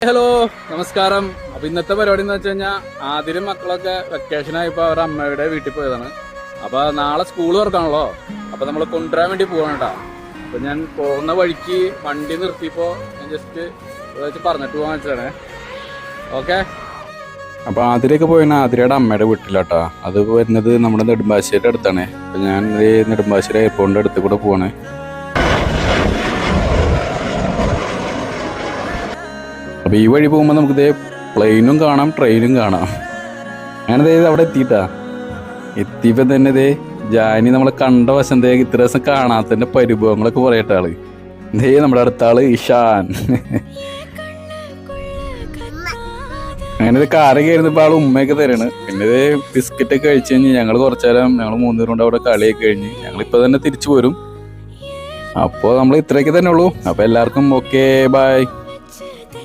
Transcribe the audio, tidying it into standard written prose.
Hello നമസ്കാരം. അപ്പൊ ഇന്നത്തെ പരിപാടി എന്ന് വെച്ച് കഴിഞ്ഞാൽ ആദ്യം മക്കളൊക്കെ വെക്കേഷൻ ആയപ്പോ അവരുടെ അമ്മയുടെ വീട്ടിൽ പോയതാണ്. അപ്പൊ നാളെ സ്കൂൾ തുറക്കാണല്ലോ. അപ്പൊ നമ്മൾ കൊണ്ടുവരാൻ വേണ്ടി പോവാണ് കേട്ടോ. അപ്പൊ ഞാൻ പോകുന്ന വഴിക്ക് വണ്ടി നിർത്തിയപ്പോ ഞാൻ ജസ്റ്റ് പറഞ്ഞിട്ട് പോകാൻ വെച്ചാണ്. ഓക്കെ. അപ്പൊ ആതിരയൊക്കെ പോയിന് ആതിരയുടെ അമ്മയുടെ വീട്ടിലാട്ടോ. അത് വരുന്നത് നമ്മുടെ നെടുമ്പാശ്ശേരിയുടെ അടുത്താണ്. അപ്പൊ ഞാൻ നെടുമ്പാശ്ശേരി എയർപോർട്ടിന്റെ അടുത്ത് കൂടെ പോവാണ്. അപ്പോൾ ഈ വഴി പോകുമ്പോൾ നമുക്കിതേ പ്ലെയിനും കാണാം, ട്രെയിനും കാണാം. അങ്ങനെ അവിടെ എത്തിയപ്പോൾ തന്നെ ജാനി നമ്മളെ കണ്ട വശം ഇത്ര ദിവസം കാണാത്തതിൻ്റെ പരിഭവങ്ങളൊക്കെ പറയട്ട ആള്. നമ്മുടെ അടുത്ത ആള് ഇഷാൻ. അങ്ങനെ കാറ് കയറുന്നപ്പോൾ ആൾ ഉമ്മയൊക്കെ തരാണ്. പിന്നെ ബിസ്ക്കറ്റൊക്കെ കഴിച്ച് കഴിഞ്ഞ് ഞങ്ങൾ കുറച്ചു നേരം ഞങ്ങൾ 3 പേരും കൊണ്ട് അവിടെ കളിയൊക്കെ കഴിഞ്ഞ് ഞങ്ങളിപ്പോൾ തന്നെ തിരിച്ചു പോരും. അപ്പോൾ നമ്മൾ ഇത്രയൊക്കെ തന്നെ ഉള്ളൂ. അപ്പോൾ എല്ലാവർക്കും ഓക്കെ, ബൈ.